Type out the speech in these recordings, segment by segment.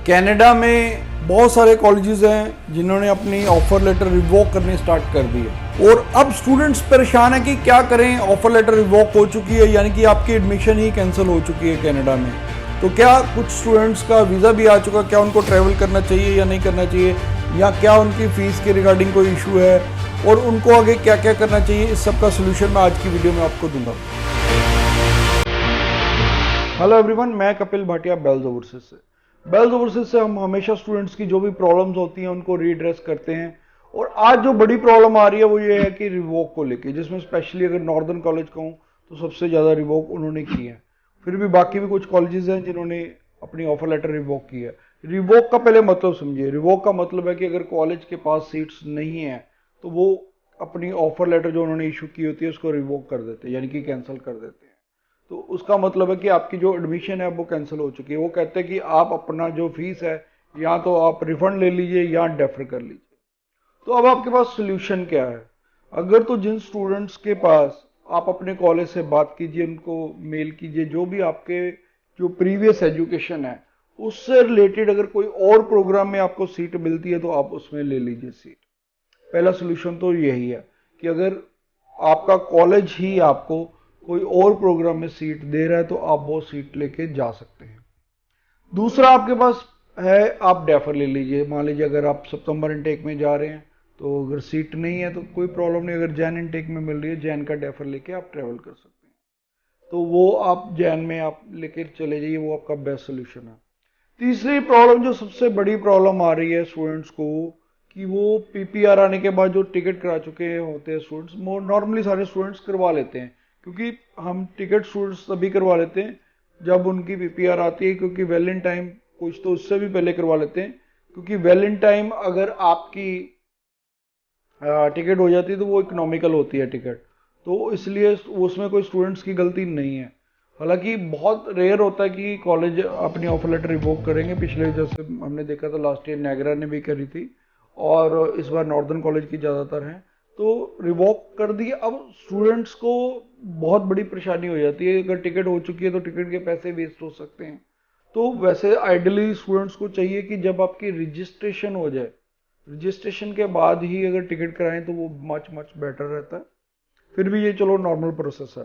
Canada में बहुत सारे कॉलेजेस हैं जिन्होंने अपनी ऑफर लेटर रिवोक करने स्टार्ट कर दिए और अब स्टूडेंट्स परेशान है कि क्या करें। ऑफर लेटर रिवोक हो चुकी है, यानी कि आपकी एडमिशन ही कैंसिल हो चुकी है कनाडा में। तो क्या कुछ स्टूडेंट्स का वीज़ा भी आ चुका, क्या उनको ट्रैवल करना चाहिए या नहीं करना चाहिए, या क्या उनकी फ़ीस के रिगार्डिंग कोई इशू है और उनको आगे क्या क्या करना चाहिए, इस सब का सोल्यूशन मैं आज की वीडियो में आपको दूंगा। हेलो एवरीवन, मैं कपिल भाटिया बेल्स ओवरसीज से। बेल्स ओवरसीज से हम हमेशा स्टूडेंट्स की जो भी प्रॉब्लम्स होती हैं उनको रीड्रेस करते हैं। और आज जो बड़ी प्रॉब्लम आ रही है वो ये है कि रिवोक को लेके, जिसमें स्पेशली अगर नॉर्दर्न कॉलेज कहूँ तो सबसे ज़्यादा रिवोक उन्होंने की है। फिर भी बाकी भी कुछ कॉलेजेस हैं जिन्होंने अपनी ऑफर लेटर रिवोक की है। रिवोक का पहले मतलब समझिए। रिवोक का मतलब है कि अगर कॉलेज के पास सीट्स नहीं है तो वो अपनी ऑफर लेटर जो उन्होंने इशू की होती है उसको रिवोक कर देते हैं, यानी कि कैंसिल कर देते हैं। तो उसका मतलब है कि आपकी जो एडमिशन है वो कैंसिल हो चुकी है। वो कहते हैं कि आप अपना जो फीस है या तो आप रिफंड ले लीजिए या डेफर कर लीजिए। तो अब आपके पास सोल्यूशन क्या है? अगर तो जिन स्टूडेंट्स के पास, आप अपने कॉलेज से बात कीजिए, उनको मेल कीजिए, जो भी आपके जो प्रीवियस एजुकेशन है उससे रिलेटेड अगर कोई और प्रोग्राम में आपको सीट मिलती है तो आप उसमें ले लीजिए सीट। पहला सोल्यूशन तो यही है कि अगर आपका कॉलेज ही आपको कोई और प्रोग्राम में सीट दे रहा है तो आप वो सीट लेके जा सकते हैं। दूसरा आपके पास है, आप डेफर ले लीजिए। मान लीजिए अगर आप सितंबर इनटेक में जा रहे हैं तो अगर सीट नहीं है तो कोई प्रॉब्लम नहीं, अगर जैन इनटेक में मिल रही है जैन का डेफर लेके आप ट्रेवल कर सकते हैं। तो वो आप जैन में आप लेके चले जाइए, वो आपका बेस्ट सोल्यूशन है। तीसरी प्रॉब्लम, जो सबसे बड़ी प्रॉब्लम आ रही है स्टूडेंट्स को, कि वो पीपीआर आने के बाद जो टिकट करा चुके होते हैं स्टूडेंट्स, नॉर्मली सारे स्टूडेंट्स करवा लेते हैं, क्योंकि हम टिकट स्टूडेंट्स तभी करवा लेते हैं जब उनकी पीपीआर आती है, क्योंकि वेल इन टाइम, कुछ तो उससे भी पहले करवा लेते हैं, क्योंकि वेल इन टाइम अगर आपकी टिकट हो जाती है तो वो इकोनॉमिकल होती है टिकट, तो इसलिए उसमें कोई स्टूडेंट्स की गलती नहीं है। हालांकि बहुत रेयर होता है कि कॉलेज अपनी ऑफर लेटर रिवोक करेंगे। पिछले जैसे हमने देखा था लास्ट ईयर नैगरा ने भी करी थी और इस बार नॉर्दर्न कॉलेज की ज़्यादातर हैं, तो रिवोक कर दी। अब स्टूडेंट्स को बहुत बड़ी परेशानी हो जाती है, अगर टिकट हो चुकी है तो टिकट के पैसे वेस्ट हो सकते हैं। तो वैसे आइडियली स्टूडेंट्स को चाहिए कि जब आपकी रजिस्ट्रेशन हो जाए, रजिस्ट्रेशन के बाद ही अगर टिकट कराएं तो वो मच मच बेटर रहता है। फिर भी ये चलो नॉर्मल प्रोसेस है।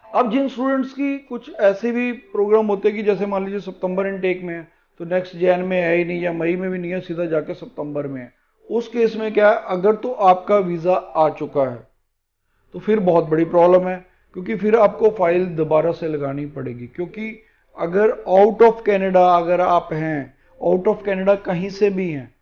अब जिन स्टूडेंट्स की कुछ ऐसे भी प्रोग्राम होते हैं कि जैसे मान लीजिए सितंबर इनटेक में है तो नेक्स्ट जैन में है ही नहीं या मई में भी नहीं है, सीधा जाके सितंबर में है, उस केस में क्या है, अगर तो आपका वीज़ा आ चुका है तो फिर बहुत बड़ी प्रॉब्लम है, क्योंकि फिर आपको फाइल दोबारा से लगानी पड़ेगी। क्योंकि अगर आउट ऑफ कनाडा अगर आप हैं, आउट ऑफ कनाडा कहीं से भी हैं,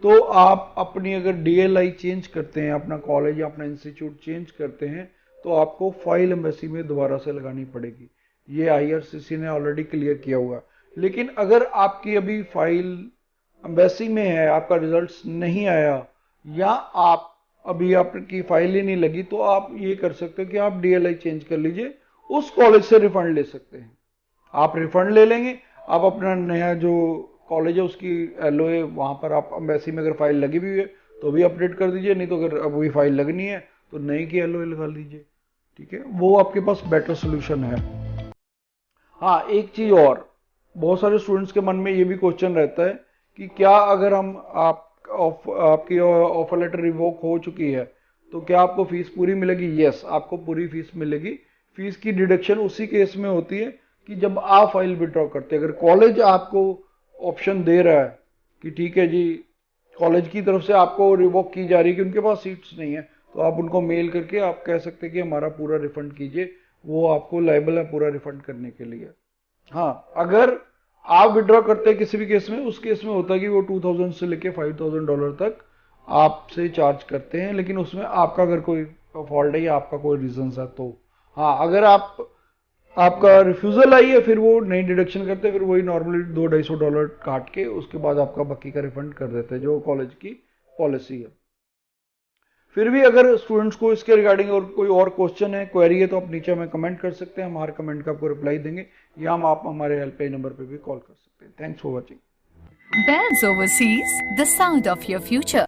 तो आप अपनी अगर डीएलआई चेंज करते हैं, अपना कॉलेज या अपना इंस्टीट्यूट चेंज करते हैं, तो आपको फाइल एम्बेसी में दोबारा से लगानी पड़ेगी। ये आईआरसीसी ने ऑलरेडी क्लियर किया हुआ। लेकिन अगर आपकी अभी फाइल एम्बेसी में है, आपका रिजल्ट्स नहीं आया, या आप अभी आपकी फाइल ही नहीं लगी, तो आप ये कर सकते हो कि आप डीएलआई चेंज कर लीजिए, उस कॉलेज से रिफंड ले सकते हैं। आप रिफंड ले लेंगे, आप अपना नया जो कॉलेज है उसकी एलओए वहाँ पर आप एम्बेसी में अगर फाइल लगी हुई है तो भी अपडेट कर दीजिए, नहीं तो अगर अब वही फाइल लगनी है तो नई की एलओए लगा लीजिए। ठीक है, वो आपके पास बेटर सोल्यूशन है। हाँ, एक चीज़ और, बहुत सारे स्टूडेंट्स के मन में ये भी क्वेश्चन रहता है कि क्या अगर हम आपकी ऑफर लेटर रिवोक हो चुकी है तो क्या आपको फीस पूरी मिलेगी? यस, आपको पूरी फीस मिलेगी। फीस की डिडक्शन उसी केस में होती है कि जब आप फाइल विड्रॉ करते हैं। अगर कॉलेज आपको ऑप्शन दे रहा है कि ठीक है जी, कॉलेज की तरफ से आपको रिवोक की जा रही है कि उनके पास सीट्स नहीं है, तो आप उनको मेल करके आप कह सकते हैं कि हमारा पूरा रिफंड कीजिए, वो आपको लायबल है पूरा रिफंड करने के लिए। हाँ, अगर आप विड्रॉ करते हैं किसी भी केस में, उस केस में होता है कि वो 2000 से लेके $5000 तक आपसे चार्ज करते हैं, लेकिन उसमें आपका अगर कोई फॉल्ट है या आपका कोई रीजन है तो। हाँ, अगर आपका रिफ्यूजल आई है फिर वो नहीं डिडक्शन करते, फिर वही नॉर्मली $200-250 काट के उसके बाद आपका बाकी का रिफंड कर देते हैं, जो कॉलेज की पॉलिसी है। फिर भी अगर स्टूडेंट्स को इसके रिगार्डिंग और कोई और क्वेश्चन है, क्वेरी है, तो आप नीचे हमें कमेंट कर सकते हैं, हम हर कमेंट का आपको रिप्लाई देंगे, या हम आप हमारे हेल्पलाइन नंबर पे भी कॉल कर सकते हैं। Thanks for watching. Bells Overseas, the sound of your future.